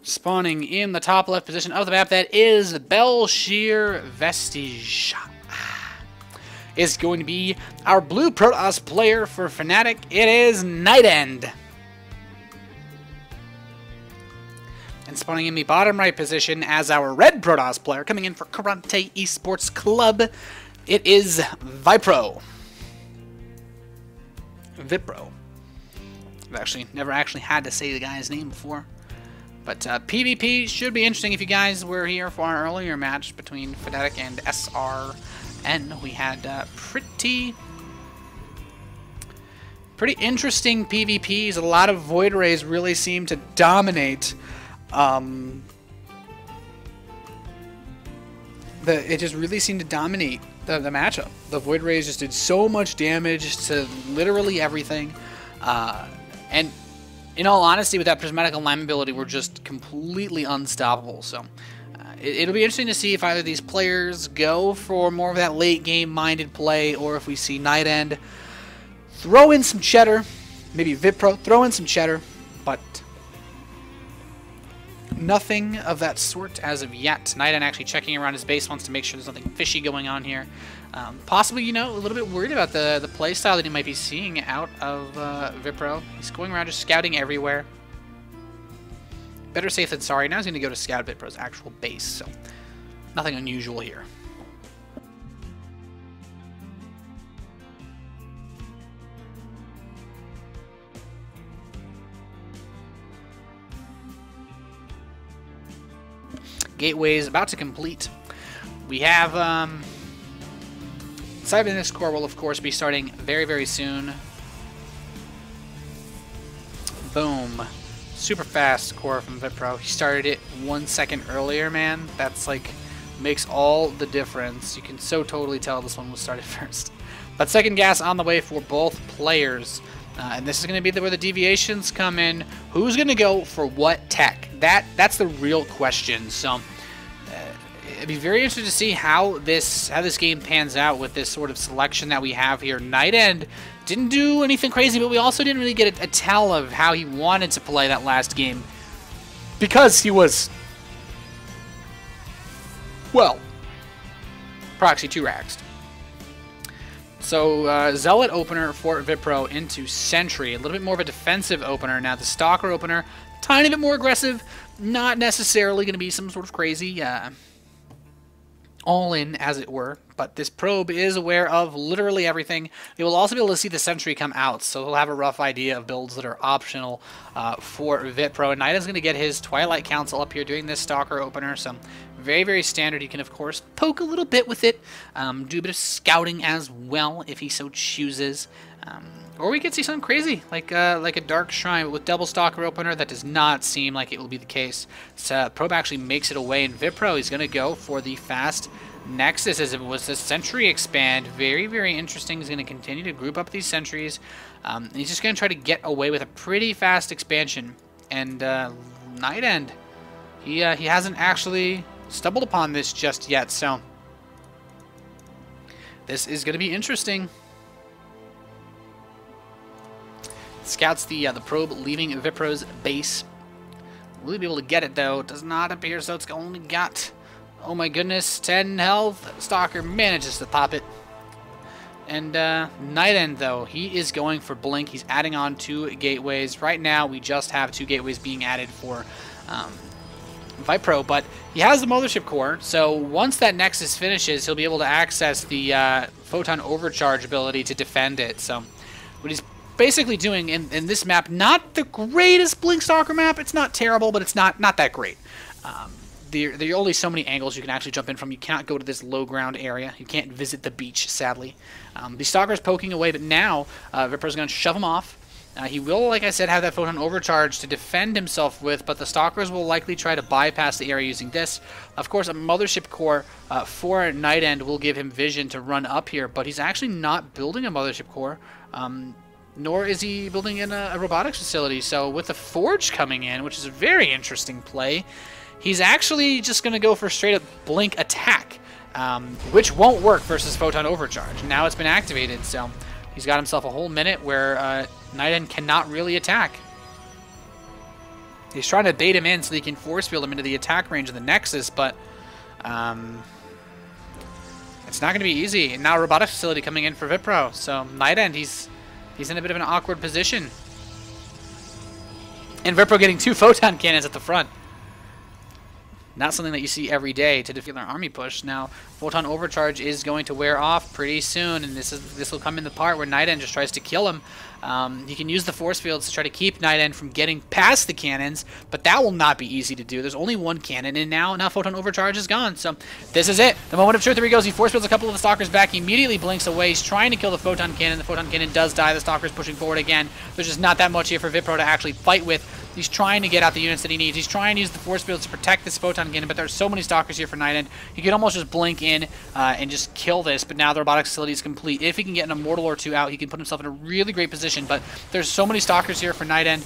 Spawning in the top left position of the map, that is Belshir Vestige. Is going to be our blue Protoss player for Fnatic. It is NightEnD. And spawning in the bottom right position as our red Protoss player, coming in for Karate Esports Club, it is viPro. viPro. I've never actually had to say the guy's name before. But PvP should be interesting. If you guys were here for our earlier match between Fnatic and SRN, we had pretty interesting PvPs. A lot of Void Rays really seemed to dominate. It just really seemed to dominate the matchup. The Void Rays just did so much damage to literally everything. And in all honesty, with that prismatic alignment ability, we're just completely unstoppable. So it'll be interesting to see if either of these players go for more of that late game minded play, or if we see NightEnD throw in some cheddar, maybe viPro throw in some cheddar, but nothing of that sort as of yet. NightEnD actually checking around his base, wants to make sure there's nothing fishy going on here. Possibly, you know, a little bit worried about the play style that he might be seeing out of viPro. He's going around just scouting everywhere. Better safe than sorry. Now he's going to go to scout viPro's actual base, so nothing unusual here. Gateway is about to complete. We have Cybernetic core will of course be starting very, very soon. Boom. Super fast core from viPro. He started it 1 second earlier, man. That's like makes all the difference. You can so totally tell this one was started first. But second gas on the way for both players. And this is going to be where the deviations come in. Who's going to go for what tech? That's the real question. So it'd be very interesting to see how this game pans out with this sort of selection that we have here. NightEnD didn't do anything crazy, but we also didn't really get a tell of how he wanted to play that last game, because he was, well, proxy 2-raxed. So Zealot opener for viPro into Sentry. A little bit more of a defensive opener. Now the Stalker opener, tiny bit more aggressive. Not necessarily going to be some sort of crazy all-in, as it were. But this probe is aware of literally everything. They will also be able to see the Sentry come out, so they'll have a rough idea of builds that are optional for viPro. And NightEnd's going to get his Twilight Council up here doing this Stalker opener. So very, very standard. You can, of course, poke a little bit with it, do a bit of scouting as well if he so chooses. Or we could see something crazy, like a Dark Shrine, but with double Stalker opener. That does not seem like it will be the case. So probe actually makes it away, and viPro, he's going to go for the fast Nexus as it was the Sentry expand. Very, very interesting. He's going to continue to group up these Sentries. He's just going to try to get away with a pretty fast expansion. And NightEnD, he hasn't actually stumbled upon this just yet, so this is going to be interesting. Scouts the probe leaving viPro's base. Will he be able to get it, though? It does not appear so. It's only got, oh my goodness, 10 health. Stalker manages to pop it. And NightEnD, though, he is going for Blink. He's adding on 2 gateways. Right now, we just have 2 gateways being added for viPro, but he has the Mothership Core, so once that Nexus finishes, he'll be able to access the Photon Overcharge ability to defend it. So what he's basically doing in this map, not the greatest Blink Stalker map. It's not terrible, but it's not that great. There are only so many angles you can actually jump in from. You cannot go to this low ground area. You can't visit the beach, sadly. The Stalker's poking away, but now viPro's going to shove him off. He will, like I said, have that Photon Overcharge to defend himself with, but the Stalkers will likely try to bypass the area using this. Of course, a Mothership Core for NightEnD will give him vision to run up here, but he's actually not building a Mothership Core. Nor is he building in a robotics facility. So with the Forge coming in, which is a very interesting play, he's actually just going to go for straight up Blink attack, which won't work versus Photon Overcharge. Now it's been activated, so he's got himself a whole minute where NightEnD cannot really attack. He's trying to bait him in so he can force field him into the attack range of the Nexus, but it's not going to be easy. And now Robotics Facility coming in for viPro. So NightEnD, he's in a bit of an awkward position. And viPro getting 2 photon cannons at the front. Not something that you see every day to defeat their army push. Now, Photon Overcharge is going to wear off pretty soon, and this will come in the part where NightEnD just tries to kill him. You can use the force fields to try to keep NightEnD from getting past the cannons, but that will not be easy to do. There's only 1 cannon in now Photon Overcharge is gone. So this is it. The moment of truth. Here he goes. He force fields a couple of the Stalkers back. He immediately blinks away. He's trying to kill the Photon Cannon. The Photon Cannon does die. The Stalker's pushing forward again. There's just not that much here for viPro to actually fight with. He's trying to get out the units that he needs. He's trying to use the force fields to protect this Photon Cannon, but there's so many Stalkers here for NightEnD. He could almost just blink in and just kill this, but now the Robotics Facility is complete. If he can get an Immortal or 2 out, he can put himself in a really great position, but there's so many Stalkers here for NightEnD.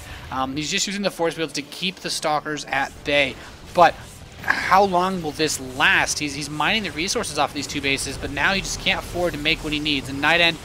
He's just using the force fields to keep the Stalkers at bay. But how long will this last? He's mining the resources off of these 2 bases, but now he just can't afford to make what he needs. And NightEnD,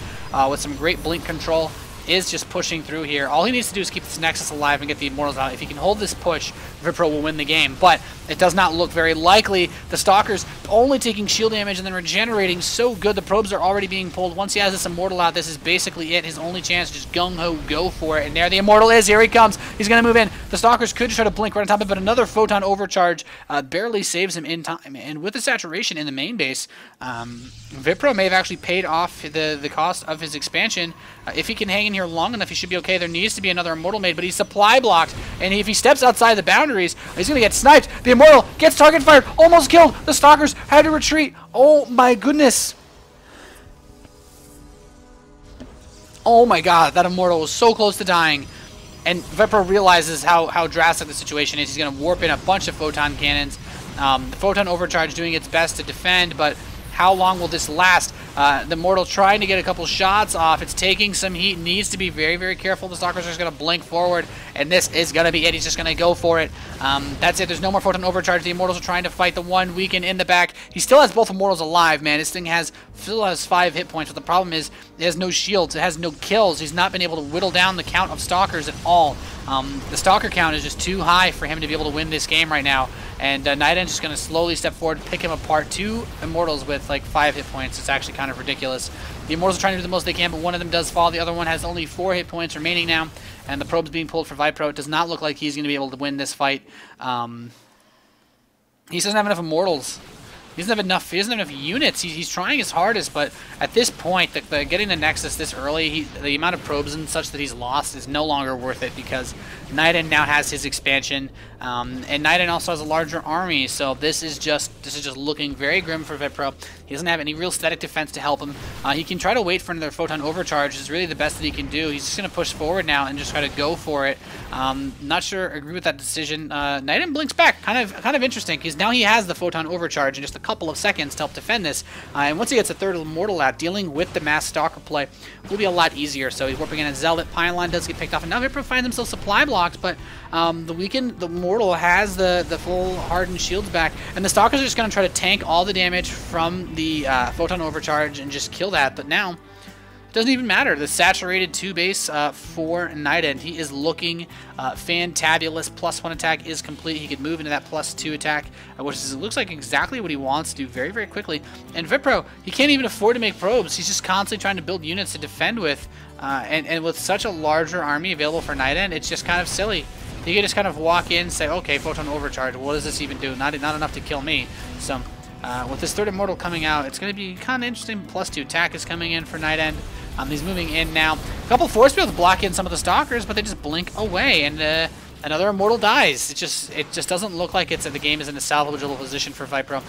with some great blink control, is just pushing through here. All he needs to do is keep this Nexus alive and get the Immortals out. If he can hold this push, viPro will win the game, but it does not look very likely. The Stalkers only taking shield damage and then regenerating so good. The probes are already being pulled. Once he has this Immortal out, this is basically it. His only chance to just gung-ho go for it. And there the Immortal is. Here he comes. He's going to move in. The Stalkers could try to blink right on top of it, but another Photon Overcharge barely saves him in time. And with the saturation in the main base, viPro may have actually paid off the cost of his expansion. If he can hang in here long enough, he should be okay. There needs to be another Immortal made, but he's supply blocked. And if he steps outside the boundaries, he's going to get sniped. The Immortal gets target fired, almost killed. The Stalkers had to retreat. Oh my goodness. Oh my god, that Immortal was so close to dying. And viPro realizes how drastic the situation is. He's going to warp in a bunch of Photon Cannons. The Photon Overcharge doing its best to defend, but how long will this last? The Immortal trying to get a couple shots off. It's taking some heat. Needs to be very, very careful. The Stalkers are just going to blink forward, and this is going to be it. He's just going to go for it. That's it. There's no more Photon Overcharge. The Immortals are trying to fight the one weakened in the back. He still has both Immortals alive, man. This thing still has 5 hit points, but the problem is it has no shields. It has no kills. He's not been able to whittle down the count of Stalkers at all. The Stalker count is just too high for him to be able to win this game right now. And NightEnd's just going to slowly step forward, pick him apart. 2 Immortals with like 5 hit points. It's actually kind of ridiculous. The Immortals are trying to do the most they can, but one of them does fall. The other one has only 4 hit points remaining now. And the probe's being pulled for viPro. It does not look like he's going to be able to win this fight. He doesn't have enough Immortals. He doesn't have enough units. He's trying his hardest, but at this point, getting the Nexus this early, the amount of probes and such that he's lost is no longer worth it because NightEnD now has his expansion, and NightEnD also has a larger army. So this is just looking very grim for viPro. He doesn't have any real static defense to help him. He can try to wait for another Photon Overcharge. Is really the best that he can do. He's just going to push forward now and just try to go for it. Not sure. Agree with that decision. NightEnD blinks back. Kind of interesting because now he has the Photon Overcharge in just a couple of seconds to help defend this. And once he gets a 3rd Immortal out, dealing with the mass Stalker play will be a lot easier. So he's warping in a Zealot. Pylon does get picked off, and now viPro finds himself supply blocked. But the Immortal has the full hardened shields back, and the Stalkers are just going to try to tank all the damage from the Photon Overcharge and just kill that. But now it doesn't even matter. The saturated 2 base for NightEnD. He is looking fantabulous. +1 attack is complete. He could move into that +2 attack, which looks like exactly what he wants to do very, very quickly. And viPro, he can't even afford to make probes. He's just constantly trying to build units to defend with. And with such a larger army available for NightEnD, it's just kind of silly. He can just kind of walk in and say, okay, Photon Overcharge, what does this even do? Not enough to kill me. So with this 3rd Immortal coming out, it's going to be kind of interesting. +2 attack is coming in for NightEnD. He's moving in now. A couple force fields block in some of the Stalkers, but they just blink away, and another Immortal dies. It just doesn't look like the game is in a salvageable position for viPro.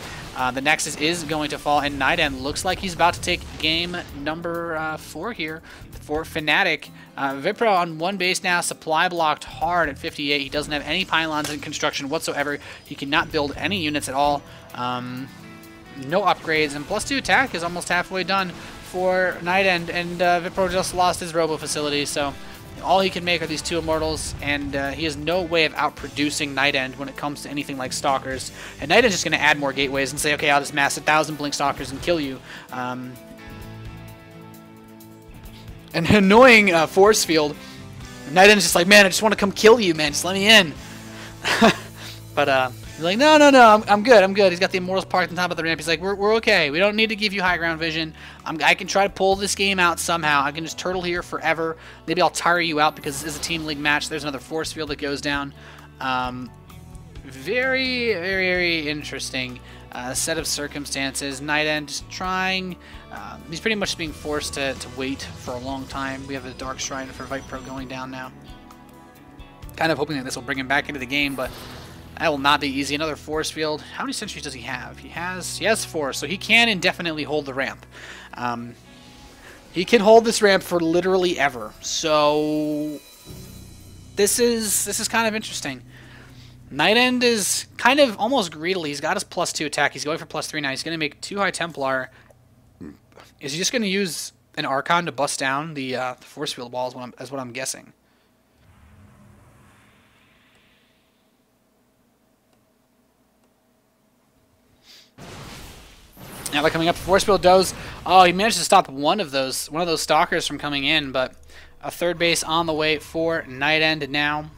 The Nexus is going to fall, and NightEnD looks like he's about to take game number 4 here for Fnatic. viPro on 1 base now, supply blocked hard at 58. He doesn't have any pylons in construction whatsoever. He cannot build any units at all. No upgrades, and +2 attack is almost halfway done for NightEnD, and viPro just lost his Robo facility, so all he can make are these 2 Immortals, and he has no way of outproducing NightEnD when it comes to anything like Stalkers. And NightEnd's just going to add more gateways and say, okay, I'll just mass 1,000 Blink Stalkers and kill you. An annoying force field. NightEnd's just like, man, I just want to come kill you, man. Just let me in. But he's like, no, I'm good, I'm good. He's got the Immortals parked on top of the ramp. He's like, we're okay. We don't need to give you high ground vision. I can try to pull this game out somehow. I can just turtle here forever. Maybe I'll tire you out because this is a team league match. There's another force field that goes down. Very, very, very interesting set of circumstances. NightEnD just trying. He's pretty much being forced to wait for a long time. We have a Dark Shrine for viPro going down now. Kind of hoping that this will bring him back into the game, but that will not be easy. Another force field. How many sentries does he have? He has 4, so he can indefinitely hold the ramp. He can hold this ramp for literally ever. So this is kind of interesting. NightEnD is kind of almost greedily. He's got his +2 attack. He's going for +3 now. He's going to make 2 High Templar. Is he just going to use an Archon to bust down the force field wall? Is what I'm guessing. Now they're coming up. Force field does. Oh, he managed to stop one of those stalkers from coming in, but a third base on the way for NightEnD now.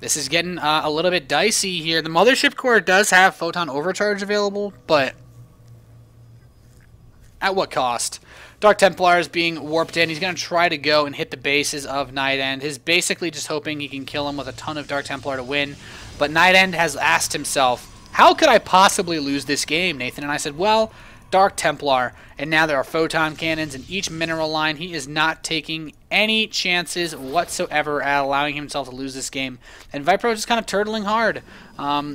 This is getting a little bit dicey here. The Mothership Core does have Photon Overcharge available, but at what cost? Dark Templar is being warped in. He's going to try to go and hit the bases of NightEnD. He's basically just hoping he can kill him with a ton of Dark Templar to win. But NightEnD has asked himself, how could I possibly lose this game, Nathan? And I said, well, Dark Templar. And now there are Photon Cannons in each mineral line. He is not taking any chances whatsoever at allowing himself to lose this game. And viPro is just kind of turtling hard.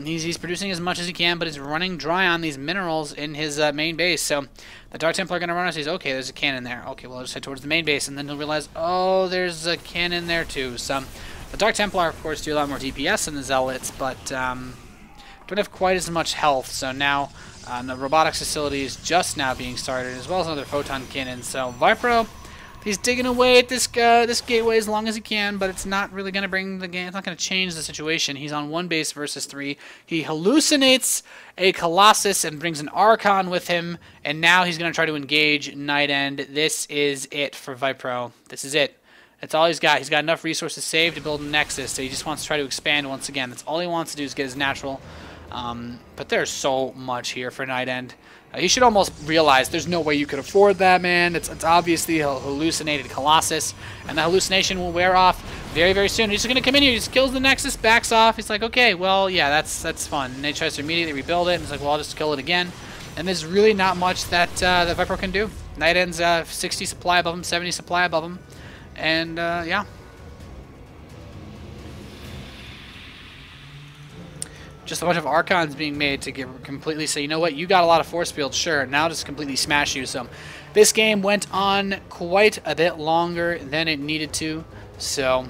He's producing as much as he can, but he's running dry on these minerals in his main base. So the Dark Templar are going to run us. He's okay, there's a cannon there. Okay, well, I'll just head towards the main base. And then he'll realize, oh, there's a cannon there too. So the Dark Templar, of course, do a lot more DPS than the Zealots, but don't have quite as much health. So now the robotics facility is just now being started, as well as another photon cannon. So viPro, he's digging away at this gateway as long as he can, but it's not really going to bring the game. It's not going to change the situation. He's on 1 base versus 3. He hallucinates a Colossus and brings an Archon with him, and now he's going to try to engage NightEnD. This is it for viPro. This is it. That's all he's got. He's got enough resources saved to build a Nexus, so he just wants to try to expand once again. That's all he wants to do is get his natural. But there's so much here for NightEnD. He should almost realize there's no way you could afford that, man. It's obviously a hallucinated Colossus, and the hallucination will wear off very, very soon. He's just going to come in here, he just kills the Nexus, backs off. He's like, okay, well, yeah, that's fun. And he tries to immediately rebuild it, and he's like, well, I'll just kill it again. And there's really not much that that viPro can do. NightEnd's 60 supply above him, 70 supply above him. And, yeah. Just a bunch of Archons being made to get completely say, you know what, you got a lot of force fields, sure, now just completely smash you. So this game went on quite a bit longer than it needed to, so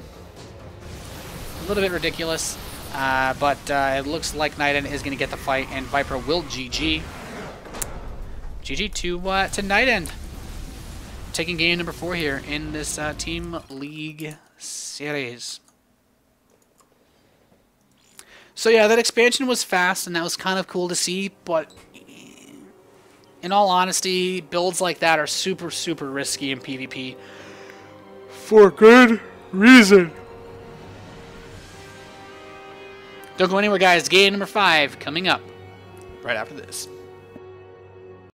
a little bit ridiculous. But it looks like NightEnD is going to get the fight, and viPro will GG. GG to NightEnD. Taking game number 4 here in this Team League series. So yeah, that expansion was fast, and that was kind of cool to see, but in all honesty, builds like that are super, super risky in PvP. For good reason. Don't go anywhere, guys. Game number 5 coming up right after this.